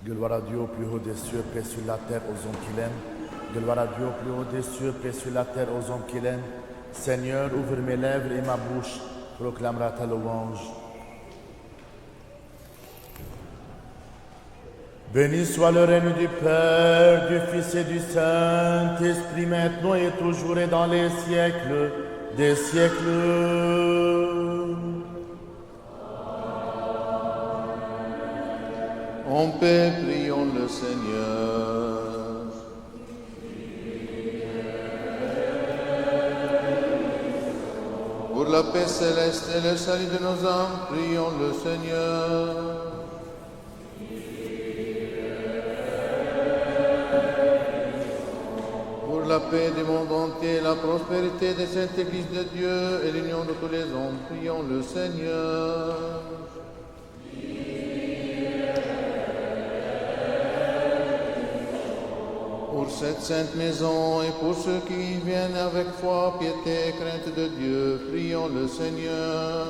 Gloire à Dieu au plus haut des cieux, paix sur la terre aux hommes qu'il aime. Gloire à Dieu au plus haut des cieux, paix sur la terre aux hommes qu'il aime. Seigneur, ouvre mes lèvres et ma bouche proclamera ta louange. Béni soit le règne du Père, du Fils et du Saint-Esprit, maintenant et toujours et dans les siècles des siècles. En paix, prions le Seigneur. Pour la paix céleste et le salut de nos âmes, prions le Seigneur. Pour la paix du monde entier, la prospérité des saintes églises de Dieu et l'union de tous les hommes, prions le Seigneur. Pour cette sainte maison et pour ceux qui y viennent avec foi, piété et crainte de Dieu, prions le Seigneur.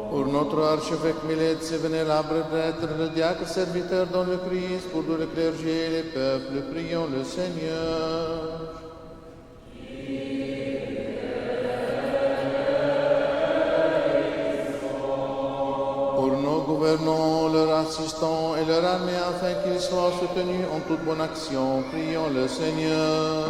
Pour notre archevêque Millet, ses vénérables prêtres, le diacre serviteur dans le Christ, pour tout le clergé et les peuples, prions le Seigneur. Pour nos gouvernants, leurs assistants et leur armée, afin qu'ils soient soutenus en toute bonne action, prions le Seigneur.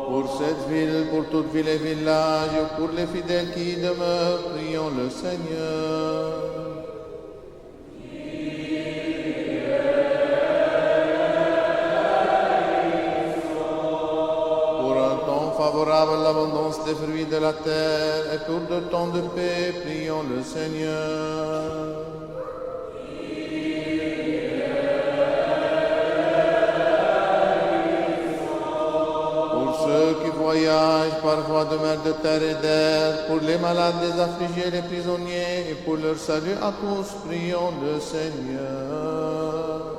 Pour cette ville, pour toute ville et village, pour les fidèles qui y demeurent, prions le Seigneur. Favorable à l'abondance des fruits de la terre et pour de temps de paix, prions le Seigneur. Pour ceux qui voyagent par voie de mer, de terre et d'air, pour les malades, les affligés, les prisonniers et pour leur salut à tous, prions le Seigneur.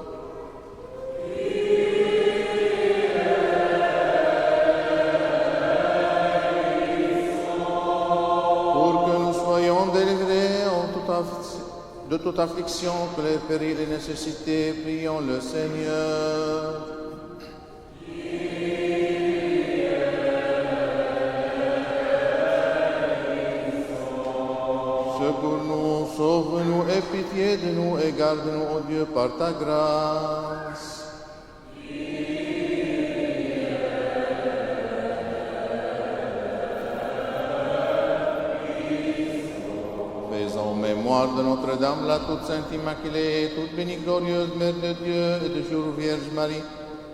De toute affliction, que les périls et nécessités, prions le Seigneur. Secours-nous, sauve-nous, aie pitié de nous et garde-nous, ô Dieu, par ta grâce. Mémoire de Notre-Dame, la toute sainte Immaculée, toute bénie glorieuse Mère de Dieu et de jour Vierge Marie,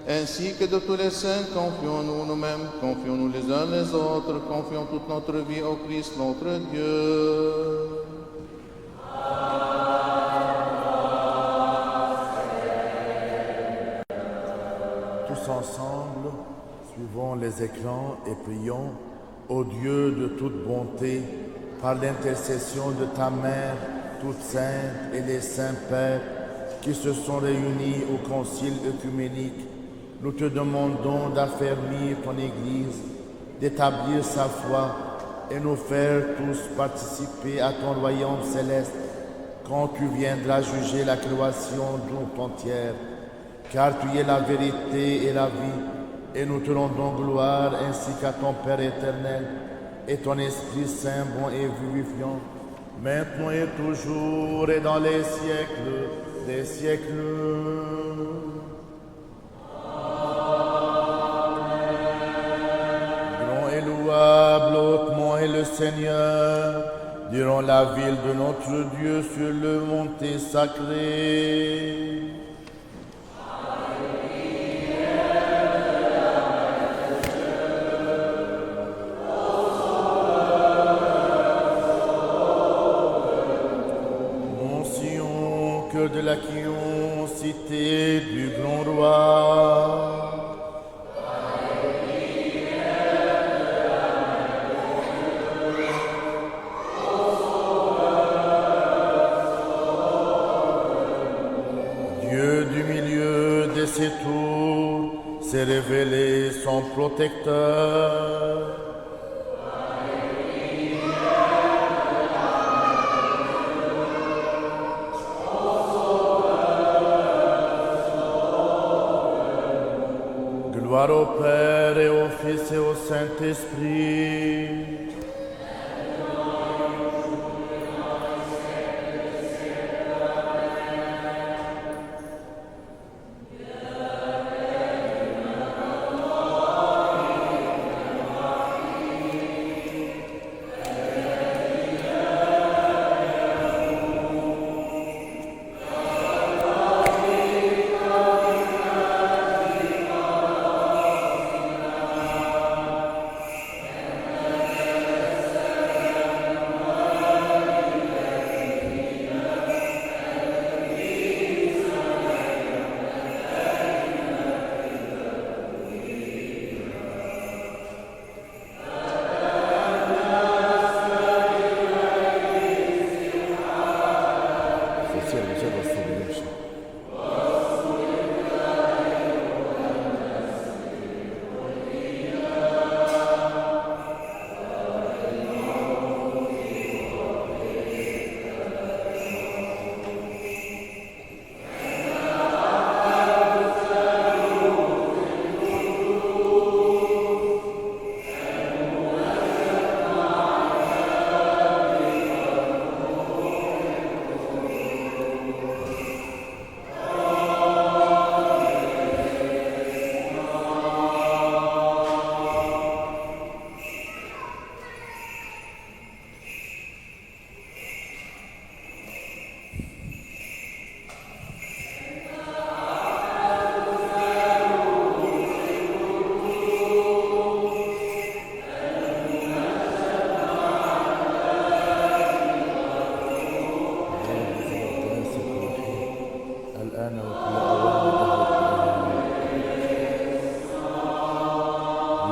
ainsi que de tous les saints, confions-nous nous-mêmes, confions-nous les uns les autres, confions toute notre vie au Christ notre Dieu. Tous ensemble, suivons les écrans et prions au Dieu de toute bonté, par l'intercession de ta Mère, toute sainte, et les saints pères qui se sont réunis au concile œcuménique, nous te demandons d'affermir ton Église, d'établir sa foi et nous faire tous participer à ton royaume céleste quand tu viendras juger la création toute entière, car tu es la vérité et la vie, et nous te rendons gloire ainsi qu'à ton Père éternel, et ton Esprit Saint, bon et vivifiant, maintenant et toujours et dans les siècles des siècles. Grand et louable, hautement est le Seigneur, durant la ville de notre Dieu sur le monté sacré. De la cité du grand roi. Dieu du milieu de ces tours, s'est révélé son protecteur. Gloire au Père et au Fils et au Saint-Esprit.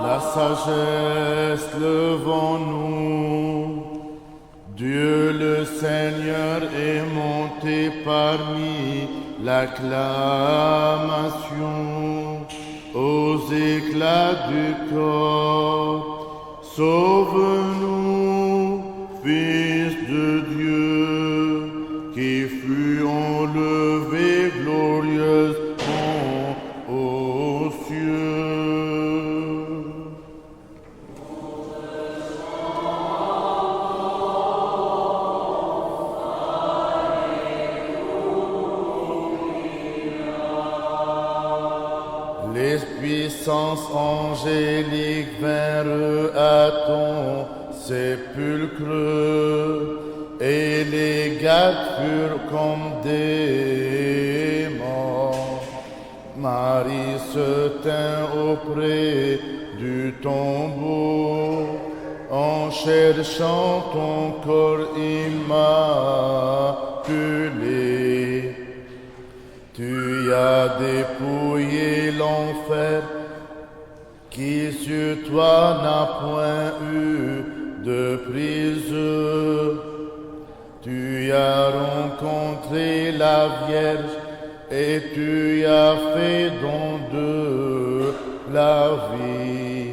La sagesse, levons-nous. Dieu le Seigneur est monté parmi l'acclamation. Aux éclats du corps, sauve-nous, Fils de Dieu, qui fut enlevé glorieusement aux cieux. Les puissances angéliques vinrent à ton sépulcre, et les gardes furent comme des morts. Marie se tint auprès du tombeau, en cherchant ton corps immaculé. Tu as dépouillé l'enfer, qui sur toi n'a point eu de prise. Tu as rencontré la Vierge, et tu as fait don de la vie.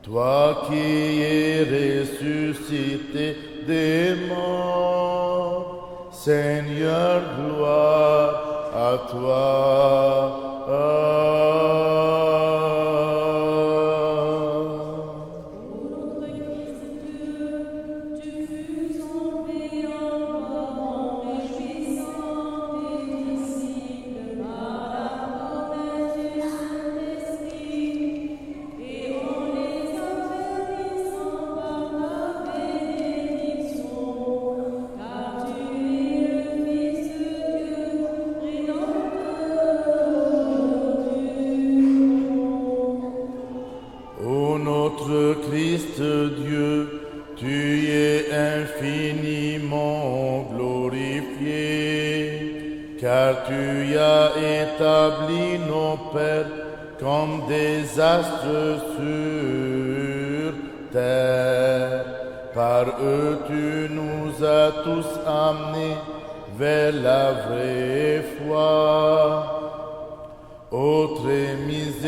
Toi qui es ressuscité des morts, Seigneur, gloire à toi. Christ Dieu, tu es infiniment glorifié, car tu as établi nos pères comme des astres sur terre. Par eux tu nous as tous amenés vers la vraie foi. Ô très miséricordieux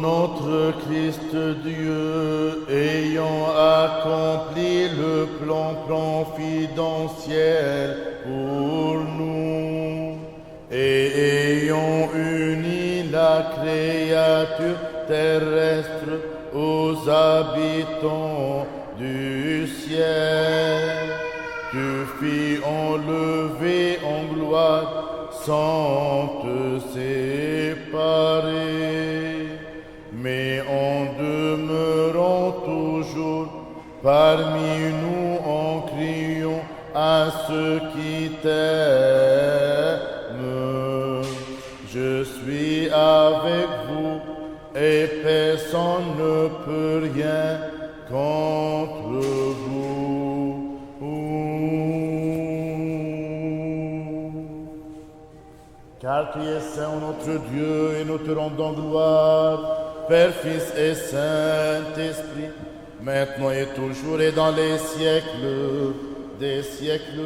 notre Christ Dieu, ayant accompli le plan confidentiel pour nous, et ayant uni la créature terrestre aux habitants du ciel, tu fis enlever en gloire sans te séparer, mais en demeurant toujours parmi nous en criant à ceux qui t'aiment, je suis avec vous et personne ne peut rien contre vous. Car tu es saint, notre Dieu, et nous te rendons gloire, Père, Fils et Saint-Esprit, maintenant et toujours et dans les siècles des siècles.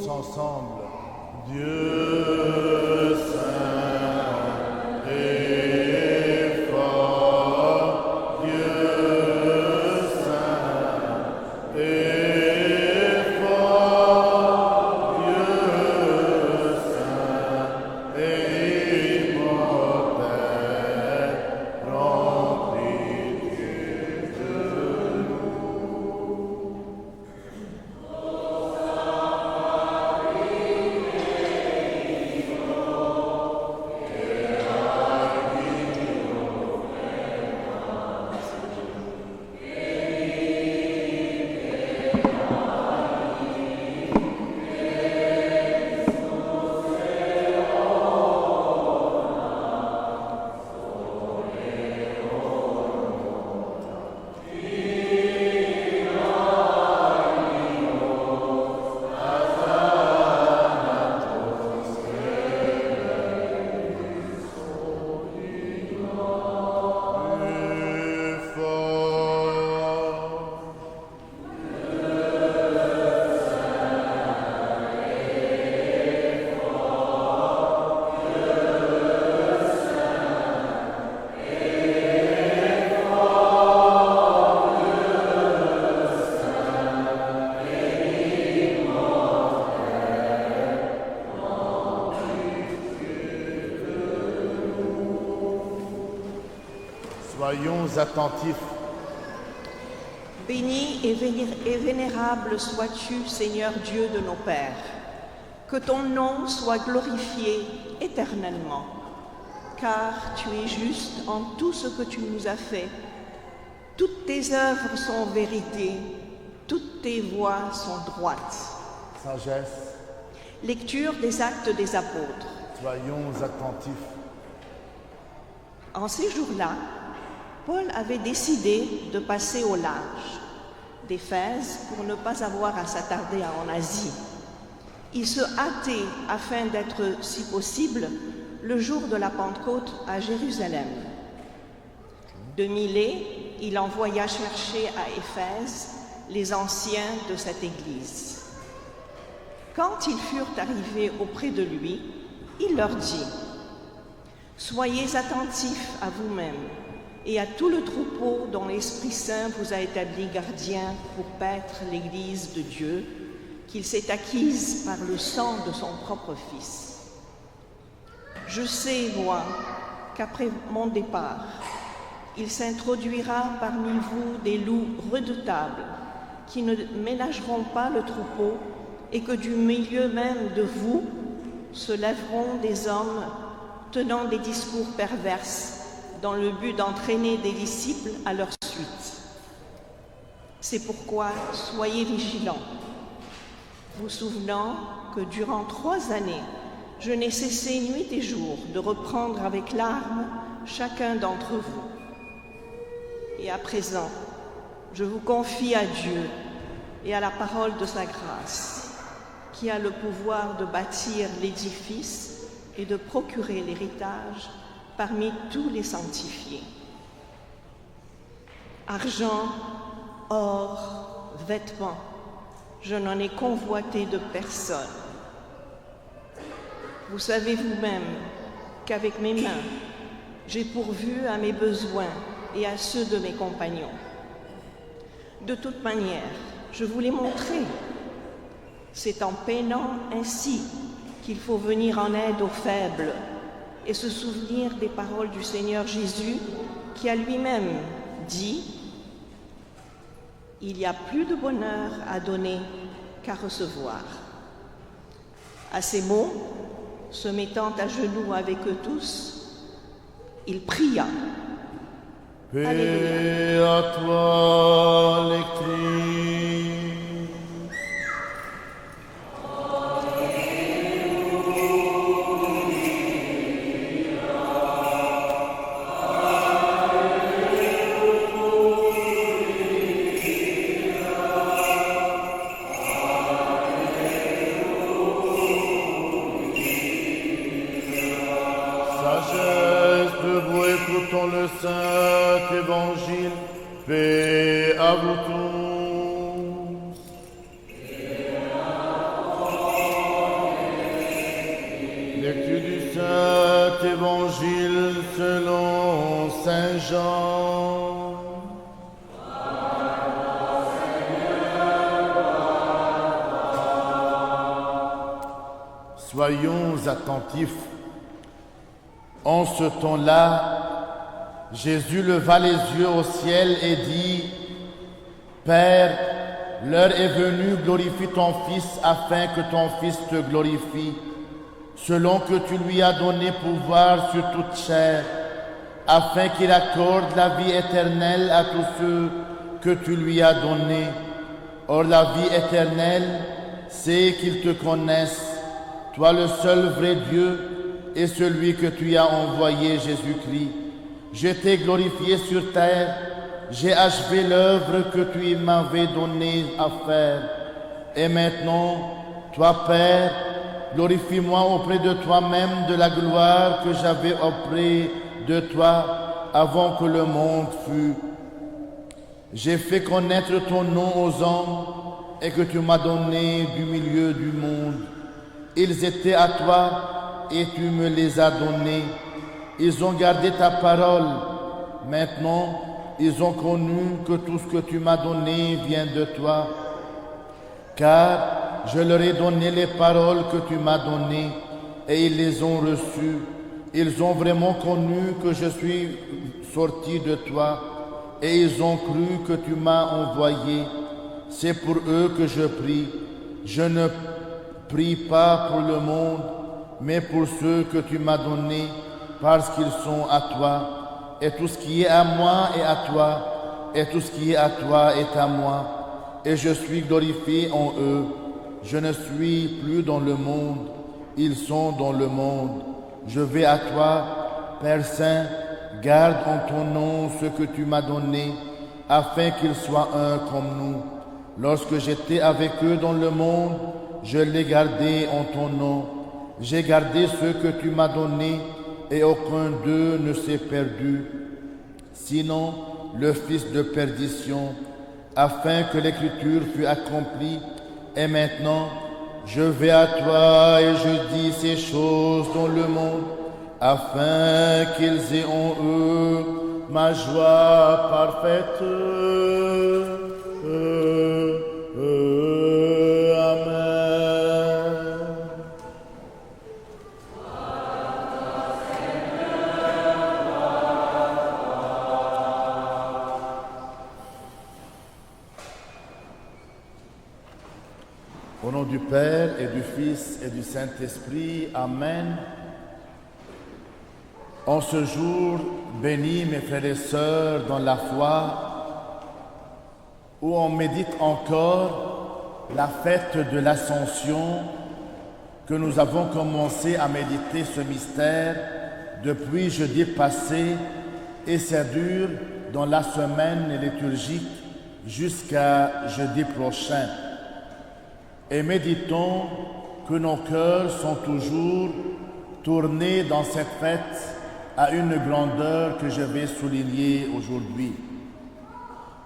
Ensemble, Dieu saint et fort, Dieu saint et fort, Dieu saint et immortel, remplis de Soyons attentifs. Béni et vénérable sois-tu, Seigneur Dieu de nos pères. Que ton nom soit glorifié éternellement, car tu es juste en tout ce que tu nous as fait. Toutes tes œuvres sont vérité, toutes tes voies sont droites. Sagesse. Lecture des Actes des Apôtres. Soyons attentifs. En ces jours-là, Paul avait décidé de passer au large d'Éphèse pour ne pas avoir à s'attarder en Asie. Il se hâtait afin d'être, si possible, le jour de la Pentecôte à Jérusalem. De Milet, il envoya chercher à Éphèse les anciens de cette église. Quand ils furent arrivés auprès de lui, il leur dit : « Soyez attentifs à vous-même et à tout le troupeau dont l'Esprit Saint vous a établi gardien pour paître l'Église de Dieu, qu'il s'est acquise par le sang de son propre Fils. Je sais, moi, qu'après mon départ, il s'introduira parmi vous des loups redoutables qui ne ménageront pas le troupeau et que du milieu même de vous se lèveront des hommes tenant des discours perverses dans le but d'entraîner des disciples à leur suite. C'est pourquoi soyez vigilants, vous souvenant que durant 3 années, je n'ai cessé nuit et jour de reprendre avec larmes chacun d'entre vous. Et à présent, je vous confie à Dieu et à la parole de sa grâce, qui a le pouvoir de bâtir l'édifice et de procurer l'héritage parmi tous les sanctifiés. Argent, or, vêtements, je n'en ai convoité de personne. Vous savez vous-même qu'avec mes mains, j'ai pourvu à mes besoins et à ceux de mes compagnons. De toute manière, je vous l'ai montré. C'est en peinant ainsi qu'il faut venir en aide aux faibles et se souvenir des paroles du Seigneur Jésus qui a lui-même dit « Il y a plus de bonheur à donner qu'à recevoir ». À ces mots, se mettant à genoux avec eux tous, il pria. Paix à toi, lectrice. Écoutons le Saint Évangile, paix à vous tous. Lecture du Saint Évangile selon Saint Jean. Soyons attentifs. En ce temps-là, Jésus leva les yeux au ciel et dit, « Père, l'heure est venue, glorifie ton Fils afin que ton Fils te glorifie, selon que tu lui as donné pouvoir sur toute chair, afin qu'il accorde la vie éternelle à tous ceux que tu lui as donnés. Or la vie éternelle, c'est qu'ils te connaissent, toi le seul vrai Dieu, et celui que tu as envoyé, Jésus-Christ. Je t'ai glorifié sur terre, j'ai achevé l'œuvre que tu m'avais donnée à faire. Et maintenant, toi, Père, glorifie-moi auprès de toi-même de la gloire que j'avais auprès de toi avant que le monde fût. J'ai fait connaître ton nom aux hommes et que tu m'as donné du milieu du monde. Ils étaient à toi et tu me les as donnés. Ils ont gardé ta parole. Maintenant, ils ont connu que tout ce que tu m'as donné vient de toi. Car je leur ai donné les paroles que tu m'as données et ils les ont reçues. Ils ont vraiment connu que je suis sorti de toi et ils ont cru que tu m'as envoyé. C'est pour eux que je prie. Je ne prie pas pour le monde, mais pour ceux que tu m'as donnés, parce qu'ils sont à toi. Et tout ce qui est à moi est à toi, et tout ce qui est à toi est à moi. Et je suis glorifié en eux. Je ne suis plus dans le monde, ils sont dans le monde. Je vais à toi, Père Saint, garde en ton nom ce que tu m'as donné, afin qu'ils soient un comme nous. Lorsque j'étais avec eux dans le monde, je les gardais en ton nom. J'ai gardé ce que tu m'as donné, et aucun d'eux ne s'est perdu, sinon le fils de perdition, afin que l'écriture fût accomplie. Et maintenant, je vais à toi et je dis ces choses dans le monde, afin qu'ils aient en eux ma joie parfaite. nom du Père et du Fils et du Saint-Esprit. Amen. En ce jour béni, mes frères et sœurs, dans la foi, où on médite encore la fête de l'Ascension, que nous avons commencé à méditer ce mystère depuis jeudi passé, et ça dure dans la semaine liturgique jusqu'à jeudi prochain. Et méditons que nos cœurs sont toujours tournés dans cette fête à une grandeur que je vais souligner aujourd'hui.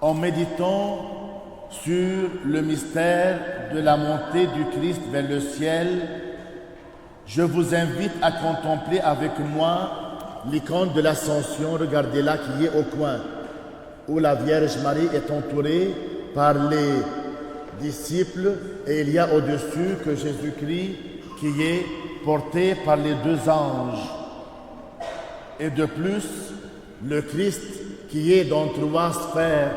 En méditant sur le mystère de la montée du Christ vers le ciel, je vous invite à contempler avec moi l'icône de l'Ascension, regardez-la, qui est au coin, où la Vierge Marie est entourée par les disciples, et il y a au-dessus que Jésus-Christ qui est porté par les deux anges. Et de plus, le Christ qui est dans trois sphères.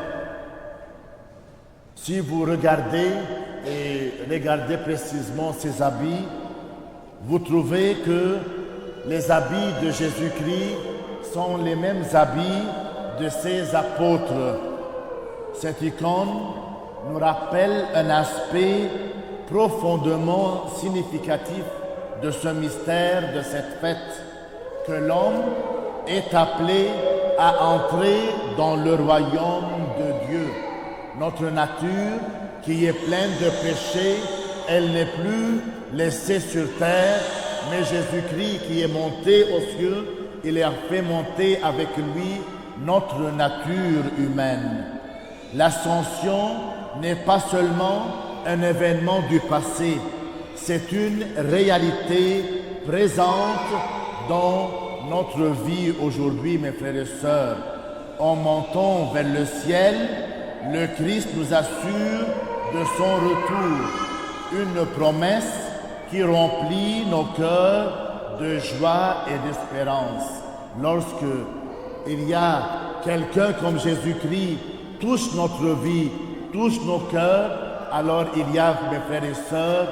Si vous regardez précisément ses habits, vous trouvez que les habits de Jésus-Christ sont les mêmes habits de ses apôtres. Cette icône nous rappelle un aspect profondément significatif de ce mystère, de cette fête, que l'homme est appelé à entrer dans le royaume de Dieu. Notre nature, qui est pleine de péchés, elle n'est plus laissée sur terre, mais Jésus-Christ qui est monté aux cieux, il a fait monter avec lui notre nature humaine. L'ascension n'est pas seulement un événement du passé, c'est une réalité présente dans notre vie aujourd'hui, mes frères et sœurs. En montant vers le ciel, le Christ nous assure de son retour, une promesse qui remplit nos cœurs de joie et d'espérance. Lorsque il y a quelqu'un comme Jésus-Christ touche notre vie, touche nos cœurs, alors il y a, mes frères et sœurs,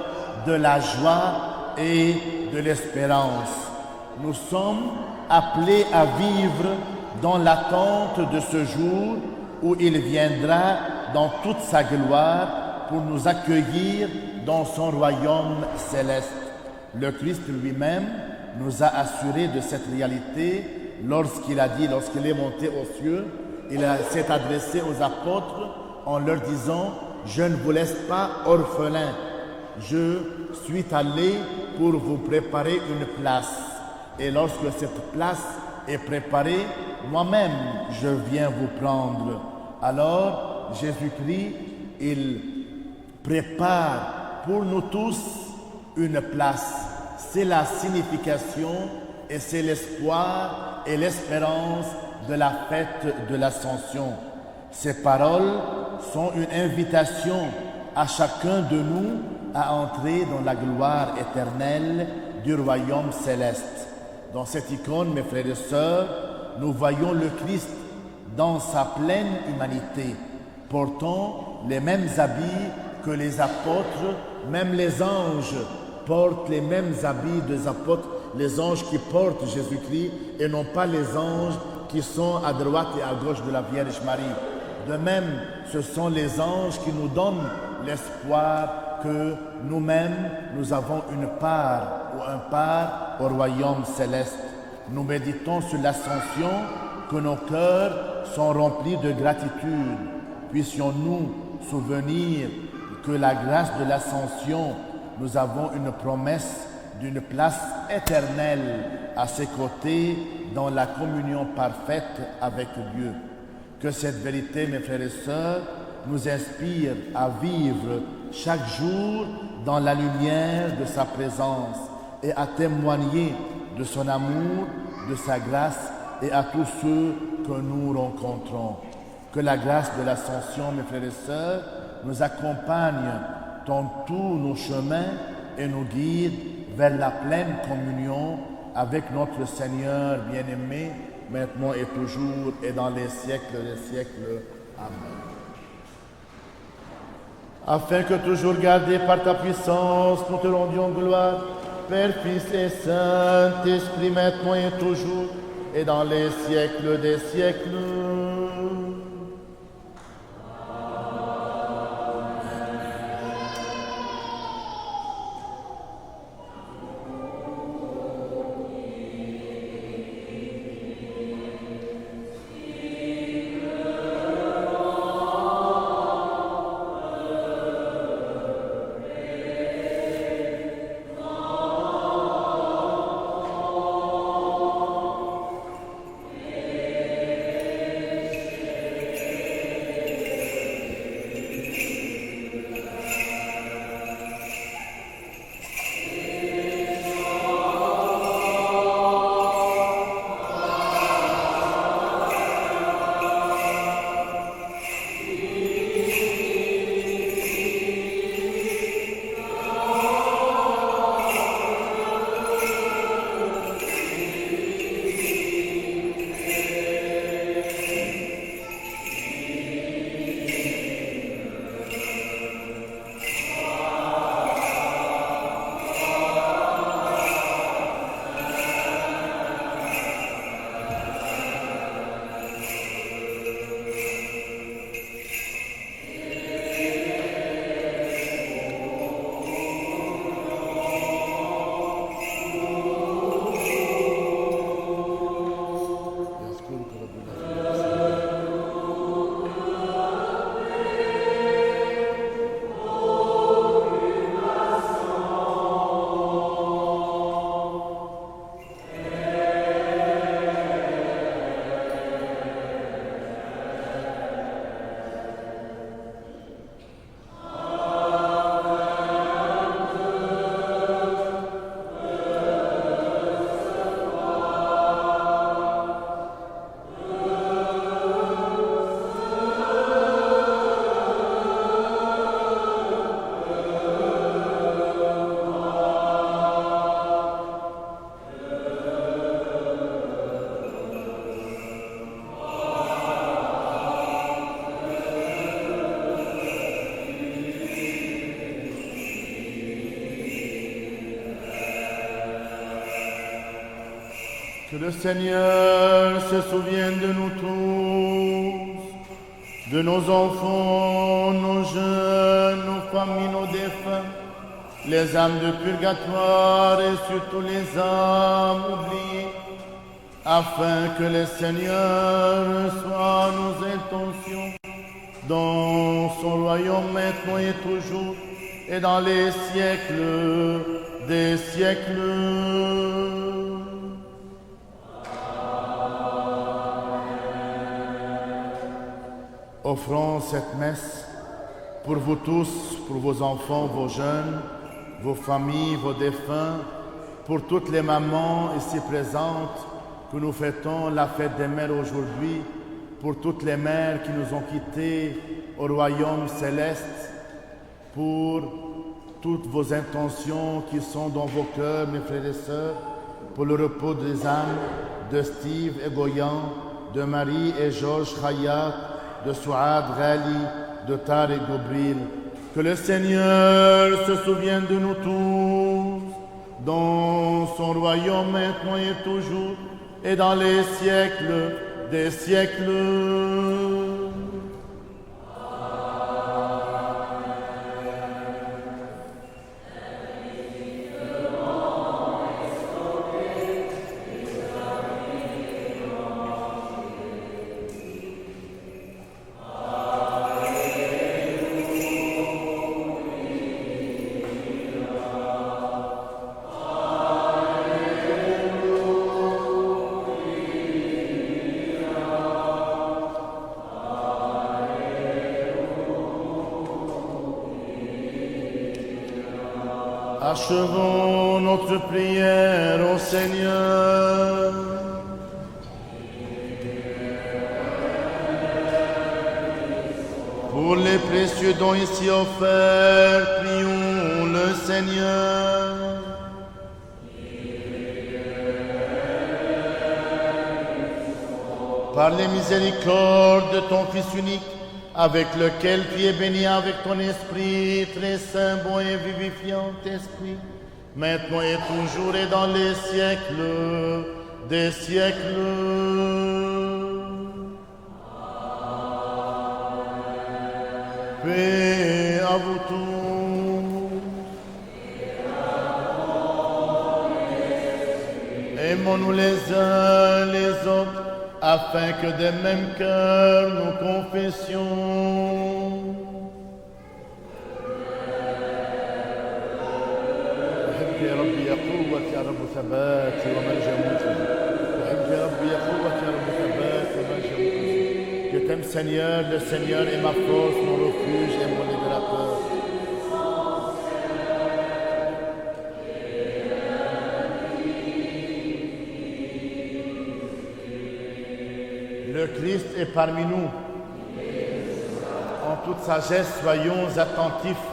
de la joie et de l'espérance. Nous sommes appelés à vivre dans l'attente de ce jour où il viendra dans toute sa gloire pour nous accueillir dans son royaume céleste. Le Christ lui-même nous a assuré de cette réalité lorsqu'il est monté aux cieux, il s'est adressé aux apôtres en leur disant « Je ne vous laisse pas orphelins, je suis allé pour vous préparer une place. Et lorsque cette place est préparée, moi-même je viens vous prendre. » Alors Jésus-Christ, il prépare pour nous tous une place. C'est la signification et c'est l'espoir et l'espérance de la fête de l'Ascension. Ces paroles sont une invitation à chacun de nous à entrer dans la gloire éternelle du royaume céleste. Dans cette icône, mes frères et sœurs, nous voyons le Christ dans sa pleine humanité, portant les mêmes habits que les apôtres, même les anges portent les mêmes habits des apôtres, les anges qui portent Jésus-Christ et non pas les anges qui sont à droite et à gauche de la Vierge Marie. De même, ce sont les anges qui nous donnent l'espoir que nous-mêmes, nous avons une part ou un part au royaume céleste. Nous méditons sur l'Ascension, que nos cœurs sont remplis de gratitude. Puissions-nous souvenir que la grâce de l'Ascension, nous avons une promesse d'une place éternelle à ses côtés dans la communion parfaite avec Dieu. Que cette vérité, mes frères et sœurs, nous inspire à vivre chaque jour dans la lumière de sa présence et à témoigner de son amour, de sa grâce et à tous ceux que nous rencontrons. Que la grâce de l'Ascension, mes frères et sœurs, nous accompagne dans tous nos chemins et nous guide vers la pleine communion avec notre Seigneur bien-aimé, maintenant et toujours et dans les siècles des siècles. Amen. afin que toujours gardés par ta puissance, nous te rendions gloire, Père, Fils et Saint-Esprit, maintenant et toujours, et dans les siècles des siècles. Que le Seigneur se souvienne de nous tous, de nos enfants, nos jeunes, nos familles, nos défunts, les âmes de purgatoire et surtout les âmes oubliées, afin que le Seigneur reçoive nos intentions dans son royaume maintenant et toujours et dans les siècles des siècles. Offrons cette messe pour vous tous, pour vos enfants, vos jeunes, vos familles, vos défunts, pour toutes les mamans ici présentes que nous fêtons la fête des mères aujourd'hui, pour toutes les mères qui nous ont quittés au royaume céleste, pour toutes vos intentions qui sont dans vos cœurs, mes frères et sœurs, pour le repos des âmes de Steve et Goyan, de Marie et Georges Khayat, de Souad Ghali, de Tar et Gobril. Que le Seigneur se souvienne de nous tous, dans son royaume maintenant et toujours, et dans les siècles des siècles. Achevons notre prière au Seigneur. Pour les précieux dons ici offerts, prions le Seigneur. Par les miséricordes de ton Fils unique, avec lequel tu es béni avec ton esprit, très saint, bon et vivifiant esprit, maintenant et toujours et dans les siècles des siècles. Paix à vous tous. Aimons-nous les uns les autres, afin que des mêmes cœurs nous confessions. أحب يا ربي يا قوة يا رب ثبات وملجأ مؤمن. أحب يا ربي يا قوة يا رب ثبات وملجأ مؤمن. Je t'aime Seigneur, le Seigneur est ma force, mon refuge et mon libérateur. Le Christ est parmi nous. En toute sagesse, soyons attentifs.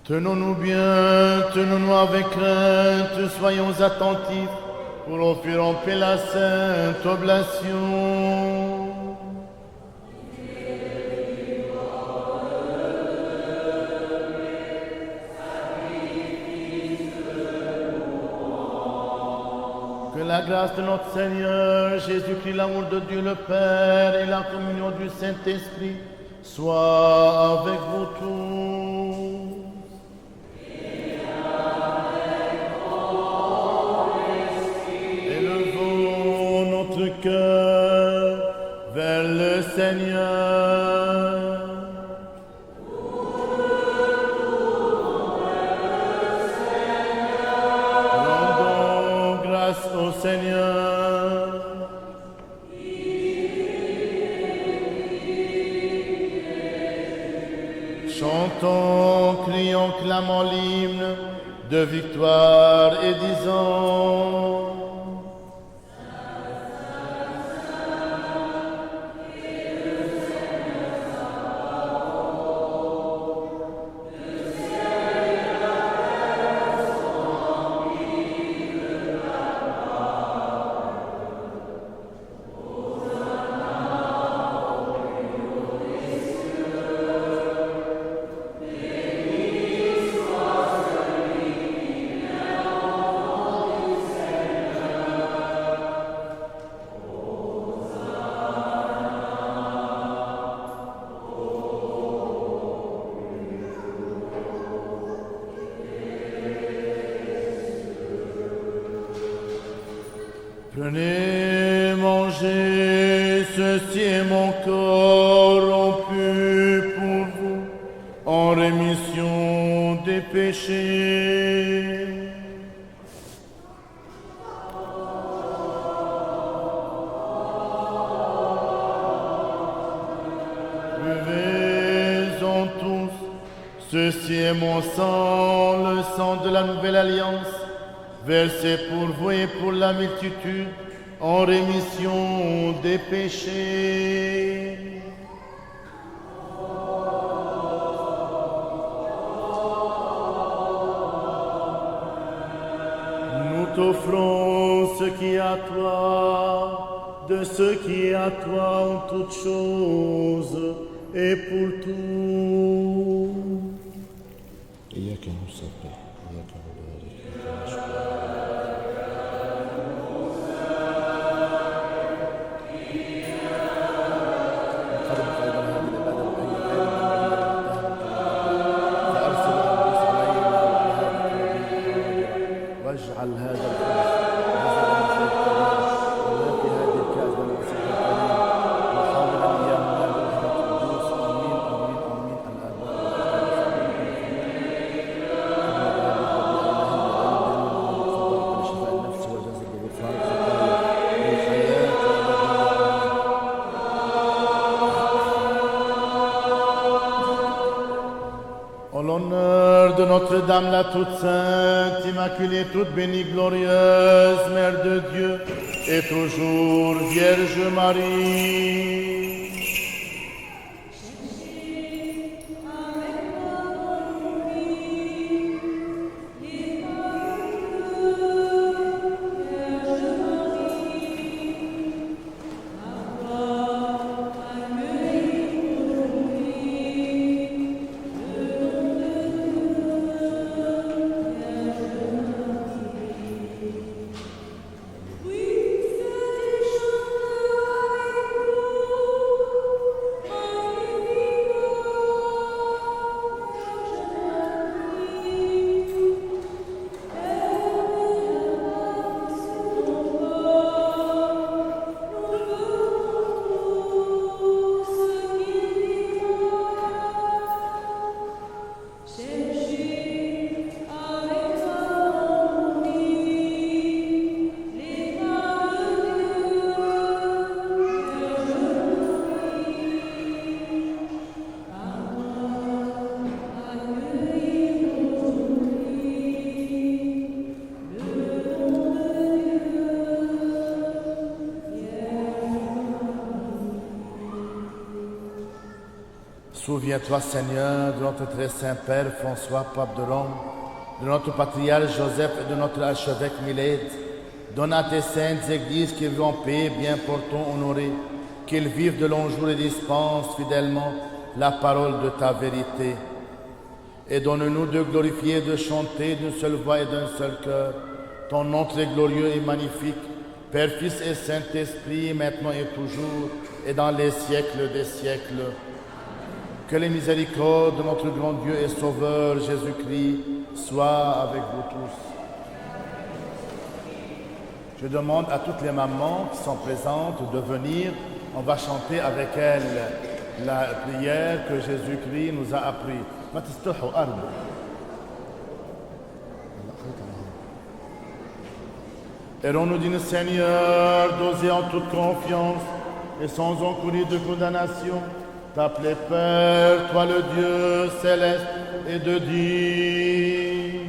Tenons-nous bien, tenons-nous avec crainte, soyons attentifs pour offrir en paix la sainte oblation. Que la grâce de notre Seigneur Jésus-Christ, l'amour de Dieu le Père et la communion du Saint-Esprit soient avec vous tous. Cœur vers le Seigneur. Rendons grâce au Seigneur. Chantons, crions, clamons l'hymne de victoire et disons: Prenez, mangez, ceci est mon corps rompu pour vous, en rémission des péchés. Buvez-en tous, ceci est mon sang, le sang de la nouvelle alliance, versé pour vous et pour la multitude, en rémission des péchés. t'offrons ce qui est à toi, de ce qui est à toi en toutes choses et pour tout. إياك نسبح إياك نبارك إياك نشكر. واجعل هذا الخبز ولا في هذه الكأس من المسيح الكريم وحاضرا ايامنا بالروح القدوس امين امين امين الاباء لشفاء النفس والجسد وغفران الخطايا والحياه En l'honneur de Notre-Dame la toute sainte, immaculée, toute bénie, glorieuse, Mère de Dieu, et toujours Vierge Marie. Souviens-toi, Seigneur, de notre très saint Père François, pape de Rome, de notre patriarche Joseph et de notre archevêque Milède. Donne à tes saintes églises qu'ils vivent en paix, bien portants, honorés, qu'ils vivent de longs jours et dispensent fidèlement la parole de ta vérité. Et donne-nous de glorifier et de chanter d'une seule voix et d'un seul cœur ton nom très glorieux et magnifique, Père, Fils et Saint-Esprit, maintenant et toujours, et dans les siècles des siècles. Que les miséricordes de notre grand Dieu et Sauveur Jésus-Christ soient avec vous tous. Je demande à toutes les mamans qui sont présentes de venir. On va chanter avec elles la prière que Jésus-Christ nous a appris. Errons-nous d'une Seigneur, d'oser en toute confiance et sans encourir de condamnation, t'appeler Père, toi le Dieu céleste, et de dire: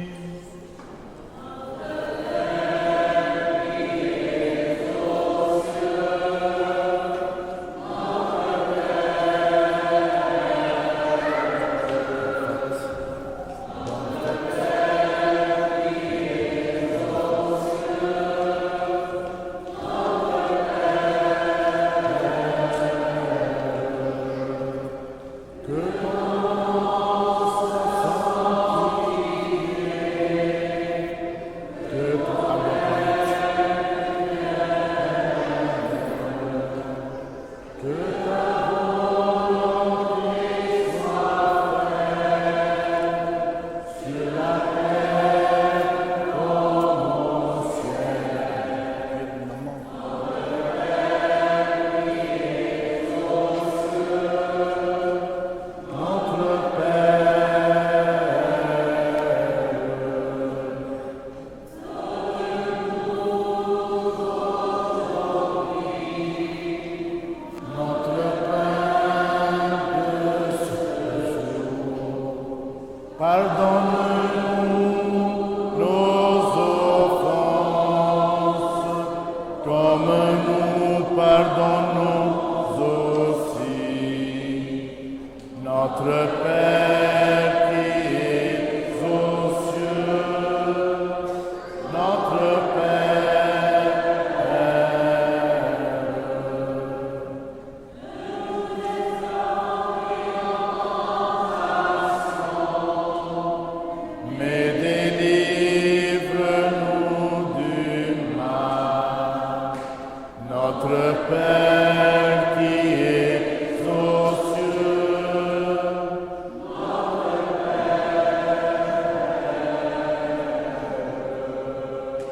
Notre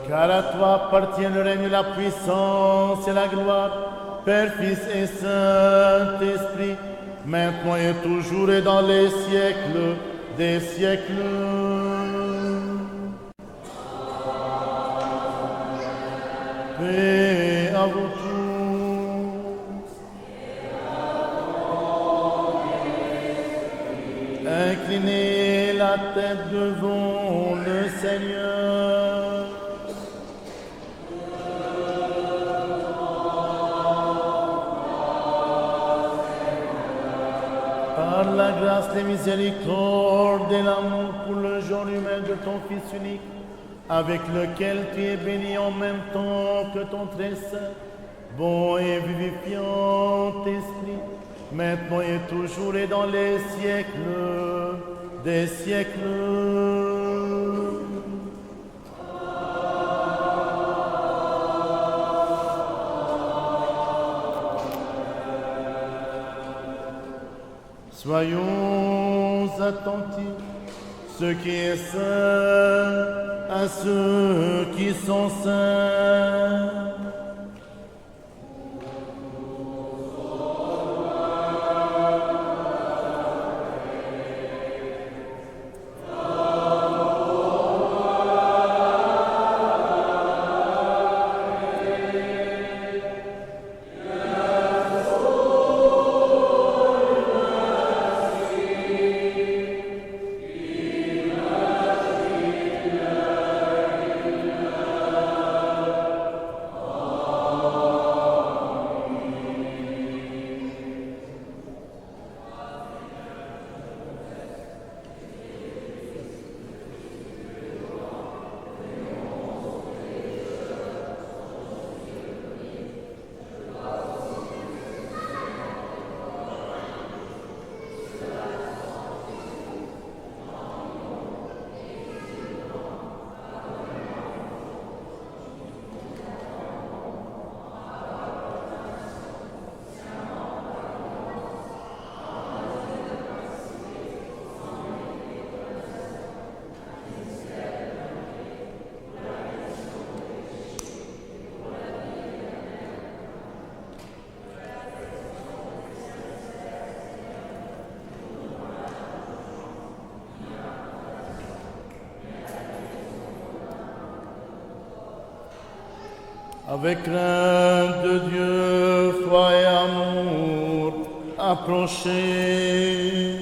car à toi appartient le règne, la puissance et la gloire, Père, Fils et Saint-Esprit, maintenant et toujours et dans les siècles des siècles. Paix à vous tous. Inclinez la tête devant le Seigneur. Par la grâce, les miséricordes et l'amour pour le genre humain de ton Fils unique, avec lequel tu es béni en même temps que ton très saint, bon et vivifiant Esprit, maintenant et toujours et dans les siècles des siècles. Soyons attentifs, ce qui est saint, à ceux qui sont saints. Avec crainte de Dieu, foi et amour, approchez.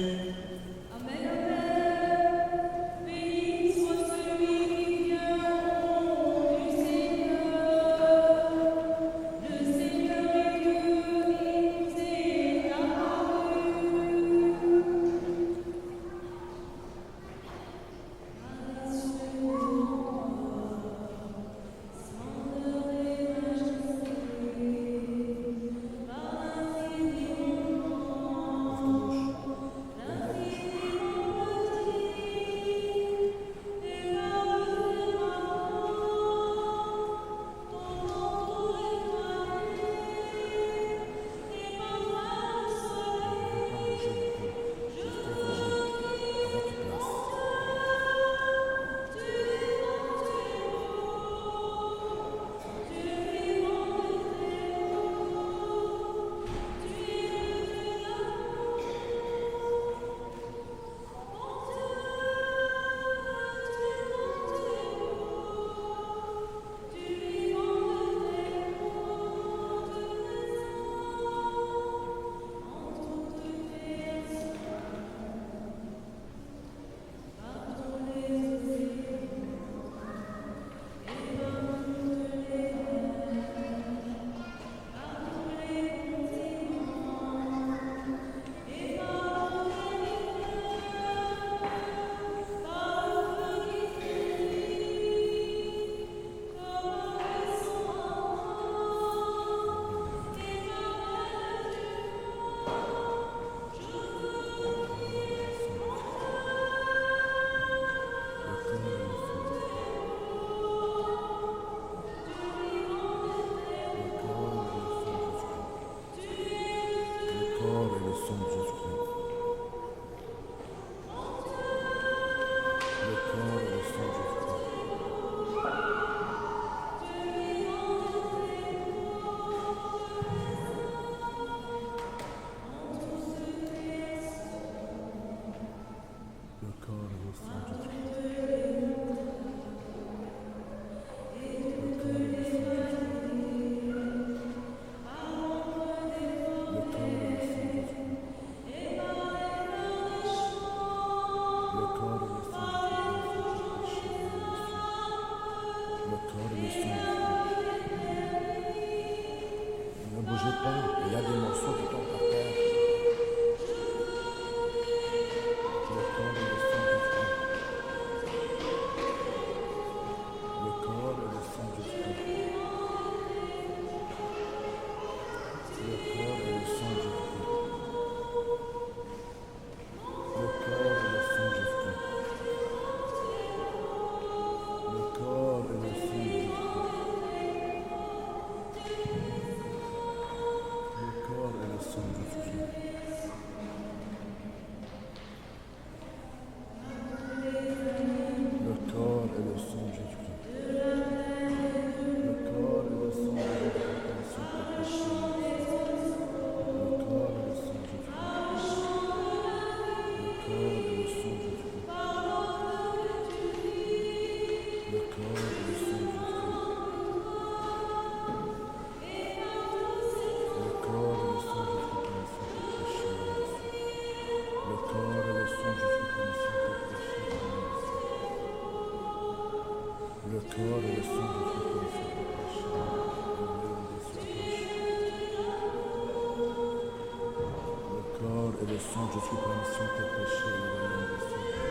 corps et le sang de Jésus pour la mission de tes péchés, le royaume des cieux. Le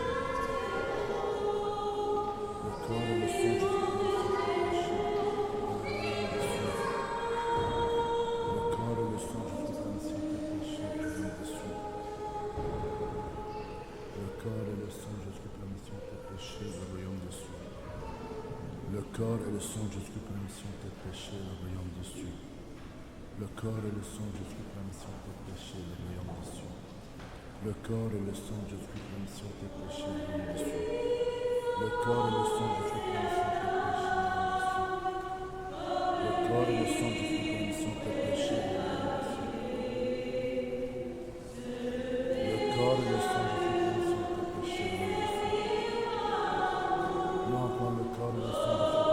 corps et le sang de Jésus pour la mission de tes péchés, le royaume des cieux. Le corps et le sang de Jésus pour la mission de tes péchés, le royaume des cieux. Le corps et le sang de Jésus pour la mission de tes péchés, le royaume des cieux. Le corps et le sang de Jésus pour la mission de tes péchés, le royaume des cieux. Le corps et le sang de Jésus pour la mission de tes péchés, le royaume des cieux. Nous encore le corps et le sang de Jésus.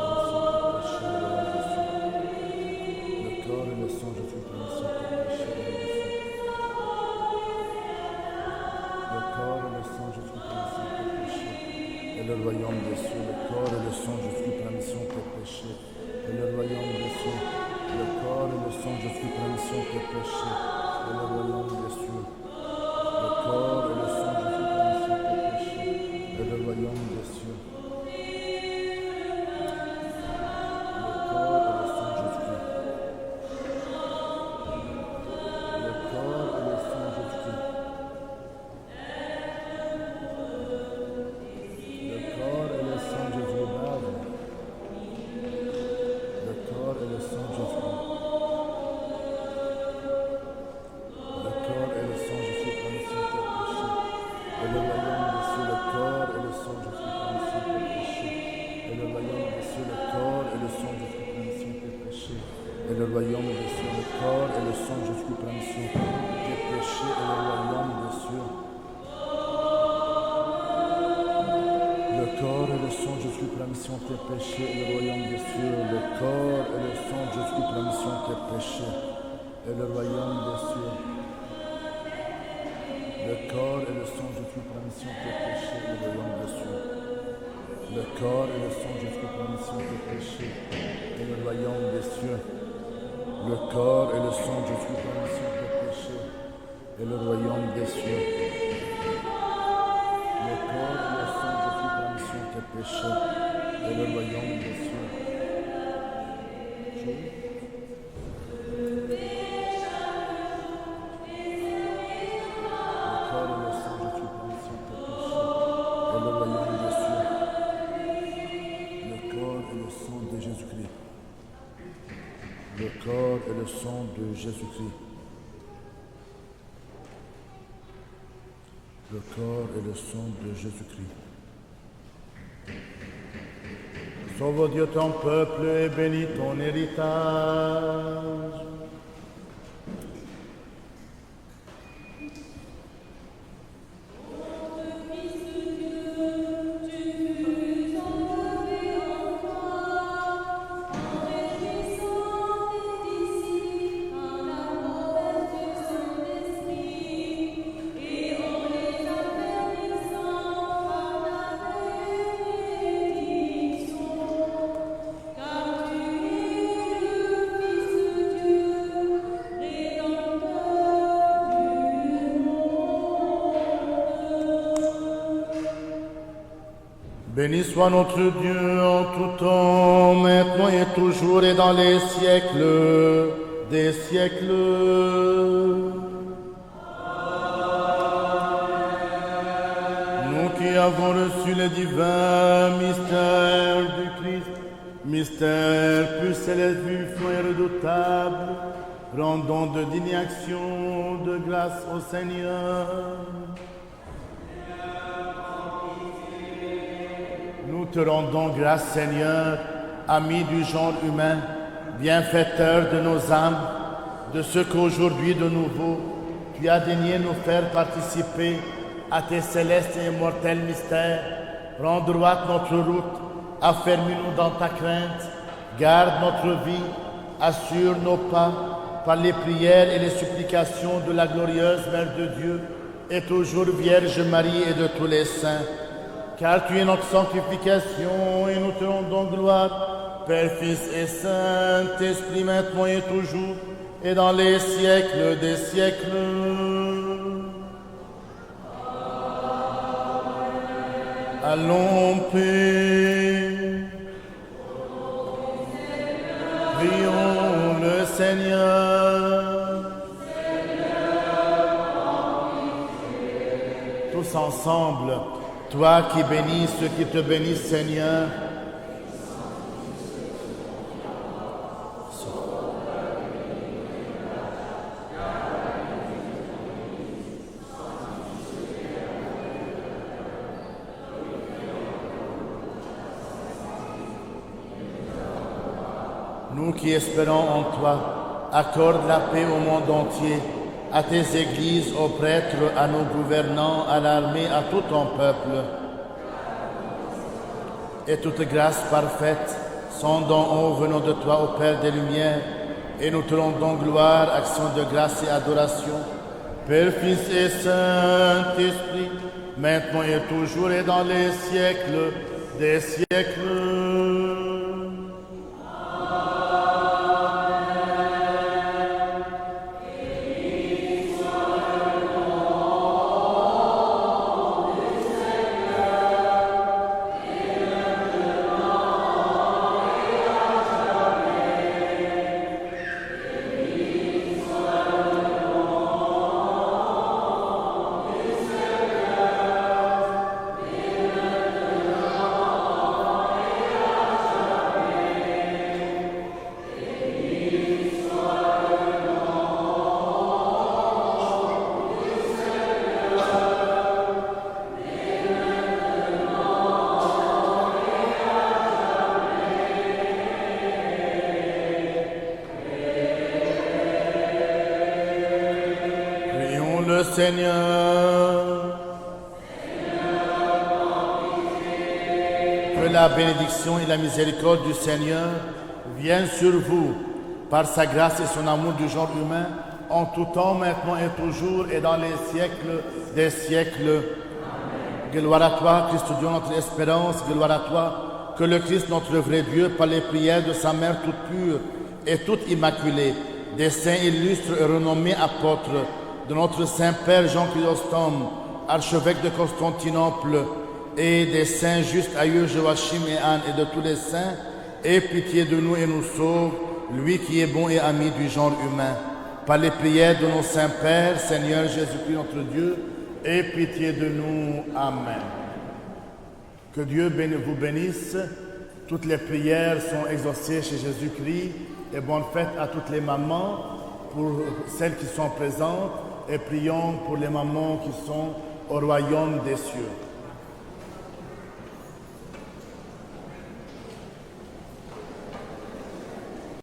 Le sang de Jésus pour la mission de tes péchés, le corps et le sang de Jésus pour la mission de tes péchés, et le royaume des cieux. Le corps et le sang de Jésus pour la mission de tes péchés, et le royaume des cieux. Le corps et le sang de Jésus pour la mission de tes péchés, et le royaume des cieux. Le corps et le sang de Jésus pour la mission de tes péchés, et le royaume des cieux. Jésus-Christ. Le corps et le sang de Jésus-Christ. Sauve Dieu ton peuple et bénis ton héritage. Béni soit notre Dieu en tout temps, maintenant et toujours et dans les siècles des siècles. Nous qui avons reçu le divin mystère du Christ, mystère plus céleste, puissant et redoutable, rendons de dignes actions de grâce au Seigneur. Nous te rendons grâce, Seigneur, ami du genre humain, bienfaiteur de nos âmes, de ce qu'aujourd'hui de nouveau tu as daigné nous faire participer à tes célestes et immortels mystères. Rends droite notre route, affermis-nous dans ta crainte, garde notre vie, assure nos pas par les prières et les supplications de la glorieuse Mère de Dieu et toujours Vierge Marie et de tous les saints. Car tu es notre sanctification et nous te rendons gloire, Père, Fils et Saint-Esprit, maintenant et toujours, et dans les siècles des siècles. Allons en paix. Prions le Seigneur. Tous ensemble. Toi qui bénis ceux qui te bénissent, Seigneur. Nous qui espérons en toi, accorde la paix au monde entier, à tes églises, aux prêtres, à nos gouvernants, à l'armée, à tout ton peuple. Et toute grâce parfaite, sont dons haut venant de toi, ô Père des Lumières, et nous te rendons gloire, action de grâce et adoration, Père, Fils et Saint-Esprit, maintenant et toujours et dans les siècles des siècles. Seigneur. Que la bénédiction et la miséricorde du Seigneur viennent sur vous par sa grâce et son amour du genre humain en tout temps, maintenant et toujours et dans les siècles des siècles. Amen. Gloire à toi, Christ Dieu, notre espérance. Gloire à toi, que le Christ, notre vrai Dieu, par les prières de sa mère toute pure et toute immaculée, des saints illustres et renommés apôtres, de notre Saint-Père Jean Chrysostome, archevêque de Constantinople, et des saints justes aïeux Joachim et Anne et de tous les saints, aie pitié de nous et nous sauve, lui qui est bon et ami du genre humain. Par les prières de nos saints pères, Seigneur Jésus-Christ notre Dieu, aie pitié de nous. Amen. Que Dieu vous bénisse. Toutes les prières sont exaucées chez Jésus-Christ. Et bonne fête à toutes les mamans, pour celles qui sont présentes. Et prions pour les mamans qui sont au royaume des cieux.